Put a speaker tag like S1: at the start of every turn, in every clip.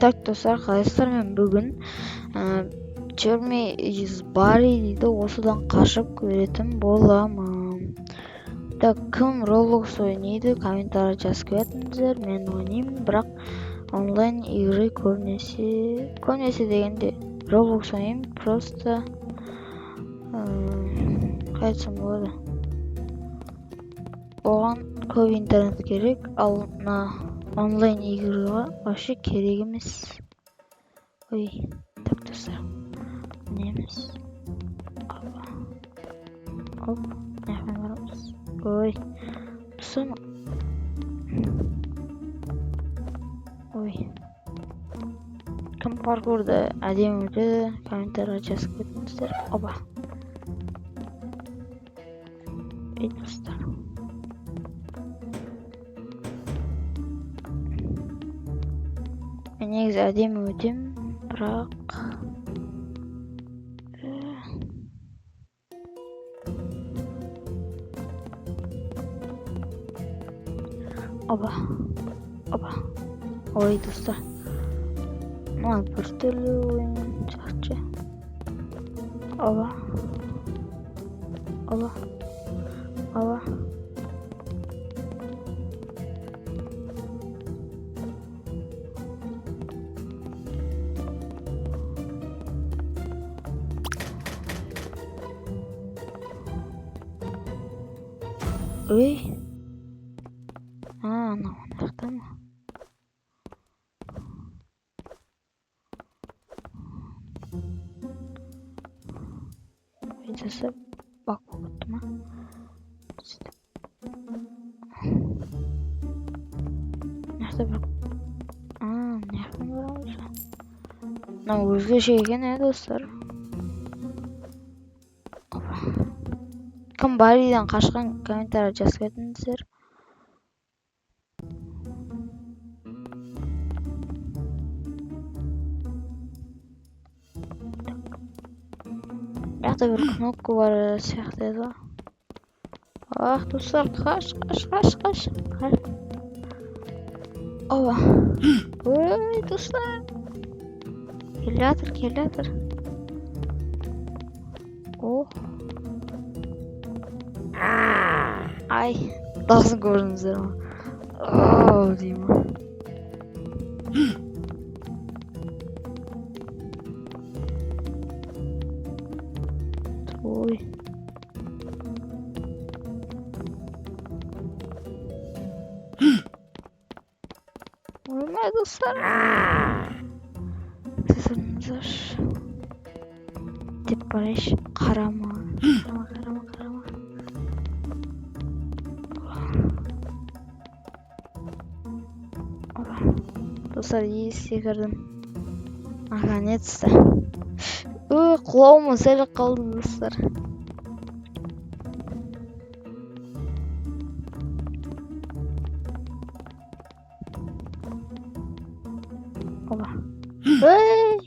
S1: Так достар, қалайсыздар? Мен бүгін Jeremy is Barry дейді, осыдан қашып көретін боламын. Так, кім Roblox ойнайды? Комментарий жазып кетіңіздер. Мен ойнаймын, бірақ онлайн игры көбінесе дегенде Roblox ойнаймын, просто қалай айтсам болады. Оған көп интернет керек, ал онлайн игрыға вообще керек емес. Ой, так достар, неміз. Оп, наяқпен барамыз. Ой, тұсым. Ой, кім паркурды әдемі өтеді, комментария жазып кетіңіздер. Опа. Ей достар. Мен негізі әдемі өтем, бірақ опа. Ой достар, мына бір түрлі ойын жақсы. Опа. Ой. Анау жақта ма? Видеосы бак болып ма? Жақта бір... Наяқтан барамыз. Мынау өзгеше екен, достар. Кім Барриден қашқан комментарий жазып кетіңіздер. Жақта бір кнопка бар сияқты еді. Ах, достар, қаш. Ова. Ой, достар. Келатыр. Ох. Ай, дауысын көрдіңіздер ма? Оу, деймін. Ой. Оймай достар. Тізімізір. Деп барайш. Қарама. Достар, секірдім. Наконец-то. Ой, құлауыма сәл қалды, достар. Опа. Ой!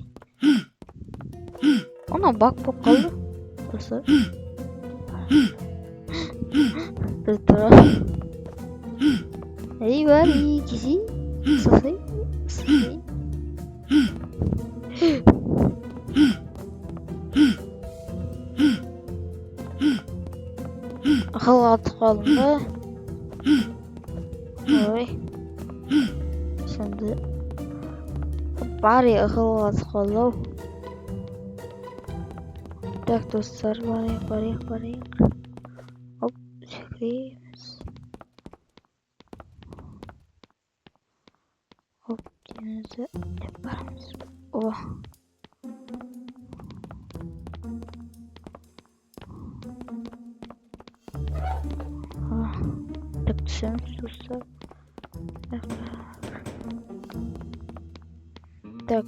S1: Ona бак болып қалды, достар. Тұра. Ей, Барри, кези. Сақай. Ақылға атып қалдым ба? Ой. Сәнді. Барри ақылға атып қалды. Так, достар, барайық. Оп, секіреміз. Оп, денізі деп барамыз. О. Так, түсеміз, достар. Так.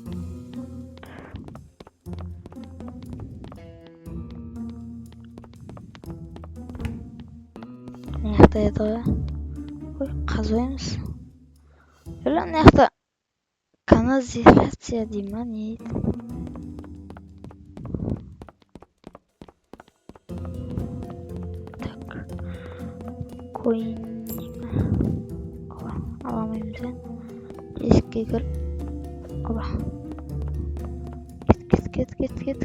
S1: Неяқта еді ғой? Ой, қазоймыз. Өлі неяқта канализация дей ма, не еді? Так. Коин дей ма? Аламаймыз, есікке кір. Oba. Git.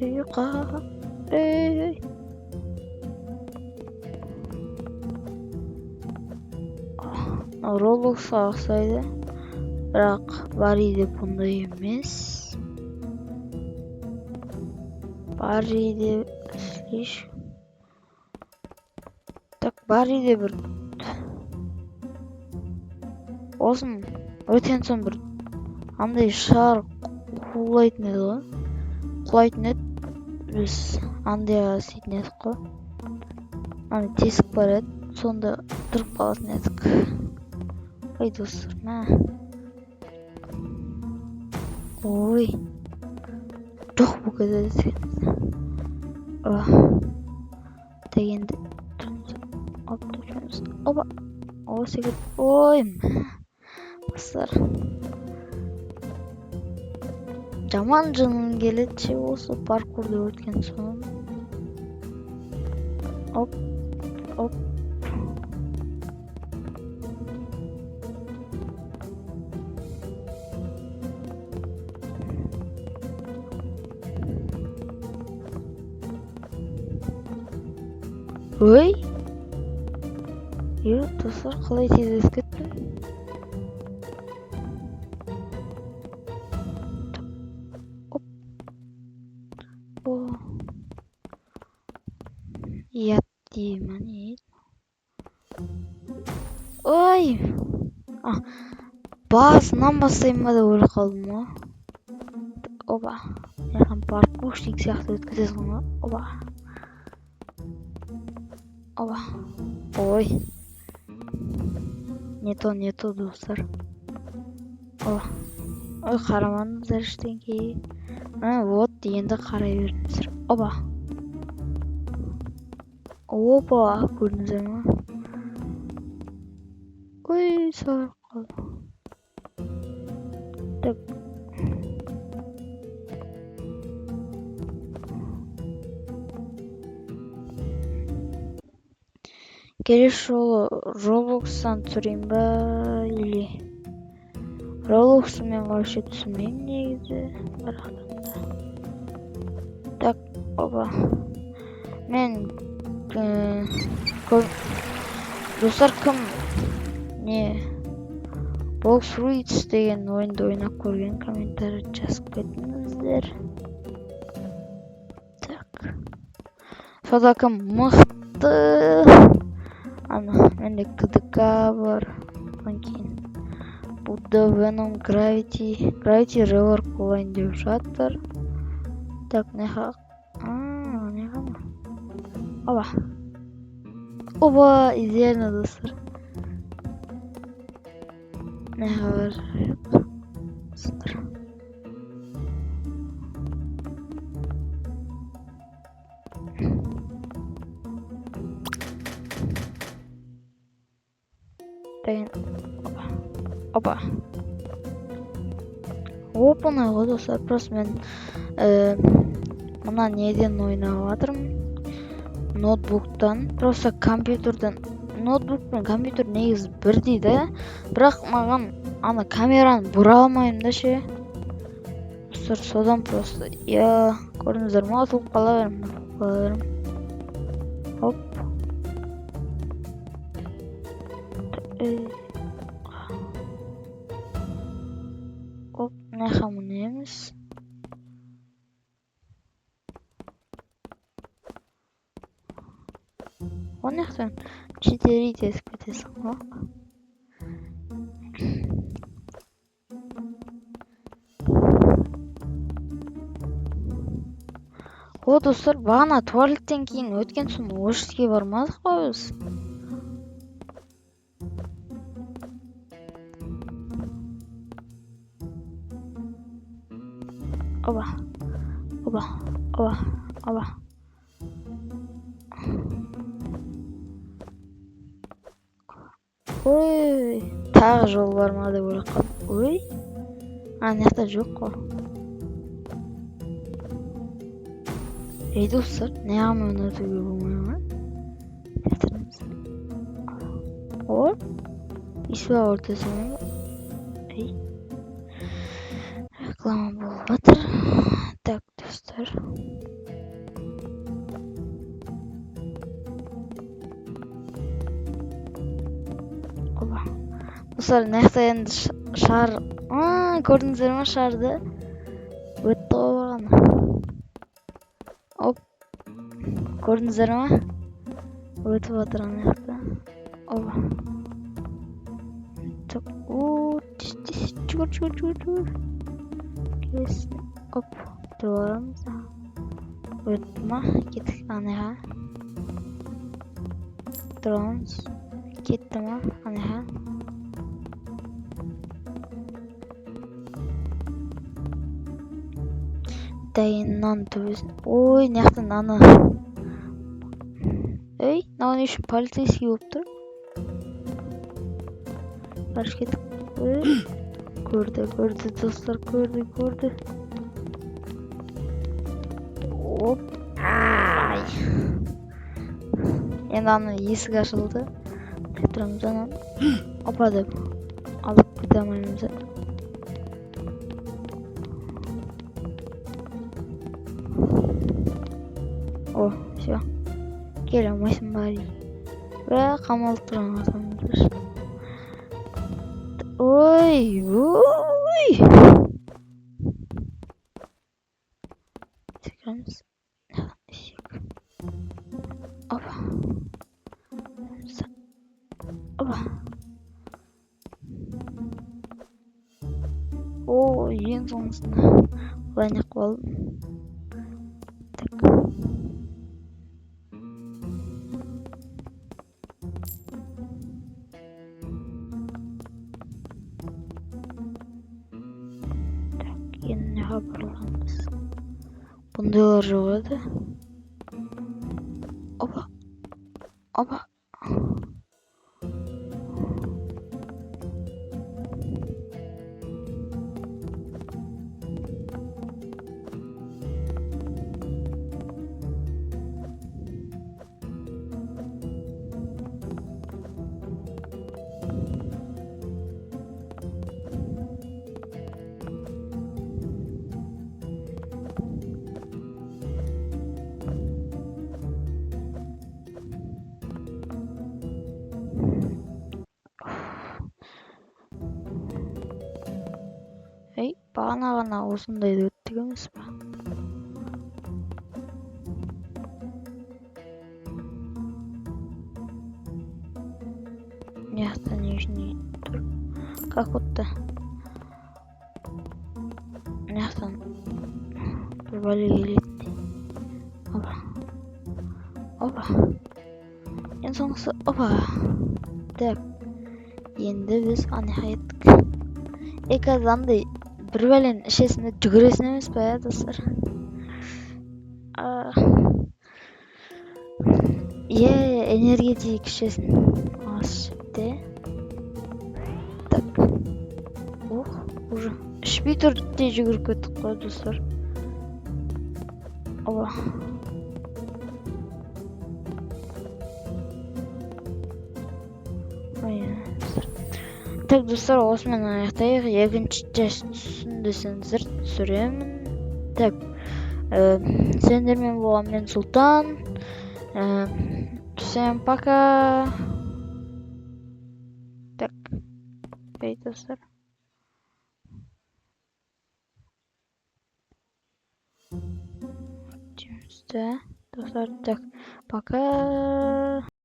S1: Yuqa. Ey. Roblox'a aksaydı. Biroq Bari bunday emas. Bari'de ishlash. Tak Bari'de bir o'zim o'tgan so'ng bir qanday shar quvlaytın edi. Quvlaytın edi. Biz anday asitın edik qo. Ani tesik baradi. Sonda turib qolasın edik. Ay dostlar, ma. Oy. Çok bu kadar. Ah. Degende. Oba. O sekiz. Oy. Dostlar. Жаман жынын келетші осы паркурды өткен соң. Оп. Ой. Yo, достар, қалай тез өтіп кеттім. Deyman. Oy. Basından basayım da öyle kaldım o. Oba. Yakın parkur siyahtı ötküzeceğiz onu. Oba. Oy. Не то достар. Ой, қарамаңыздар ештеңеге. Вот енді қарай беріңіздер. Опа, көрдіңіздер ма? Ой, сағыр қалды. Так. Келесі жолы Roblox'tan түсірейін ба, или Roblox'ы мен вообще түсірмеймін негізі. Так, опа. Мен достар, кім Box Fruits деген ойынды ойнап көрген, комментарий жазып кетіңіздер. Так. Сода кім мықты. Менде КДК бар. Будда Venom Gravity Rework олайын деп жатыр. Так, не хақ? Не ғана? Оба, идеально, достар. Не хабар? Достар. Деген. Опа. Опа, ғой достар. Просто мен мына неден ойнап жатырмын. Ноутбуктан. Просто компьютерден. Ноутбук пен компьютер негізі бірдей да. Бірақ маған ана камераны бұра алмаймын да ше. Достар, содан просто. Я, көрдіңіздер ма? Атылып қала берім. Оп. Оп, не хамын емес. Он яқтан 4 тесіп кетесің ғой. О, достар, бағана туалеттен кейін өткен соң офиске бармадық қой біз. Оба. Ой, тағы жол бар ма деп ойлап қалдым. Ой. Мына жоқ қой. Ей достар, неғымен өтуге болмай ма? О, исуа ортасы ма? Ey, reklama болып жатыр. Так, достар. Опа. Достар, мына енді шар... көрдіңіздер ма шарды? Өтті ғой бағана. Оп. Көрдіңіздер ма? Өтіп жатыр ана жақта. Опа. Так, жүгір. Келесін. Оп. Тұрып арамыз. Өтті ма? Кеттік анаға. Тұрамыз. Кетті ма? Анаға. Дайыннан төбесін. Ой, наяқтан ана. Ей, мынау не үшін полицейский болып тұр? Қарсы кеттік. Көрді достар, көрді. Оп. Ай. Енді ана есік ашылды. Тұрамыз анан. Опа деп. Алып кете алмаймыз. О, все. Келе алмайсың бari. Қамалып тұрған адамдар. Ой. Секіреміз. Опа. О, ең соңғысында. Лайнақ болдым. Так. Енді неға бұрылғанбыз? Бұндайлар жоқ еді. Опа. Ей, бағана ғана осындайды өттік емес па? Мияқта не үшін тұр? Как өтті? Мияқтан бір бәле келеді. Опа. Ең соңғысы, опа. Так. Енді біз анаға еттік. Қазір андай бір бәлен ішесінде жүгіресін емес па, достар? Энергетик ішесін. Ас ішіпті. Так. Уже ішпей тұрды де жүгіріп кеттік қой, достар. Опа. Так, достар, осымен аяқтайық. Екінші түсіндісіңіздер түсіремін. Так, сендермен болған мен Сұлтан. Всем пока. Так, ей, достар. Достар, так, пока.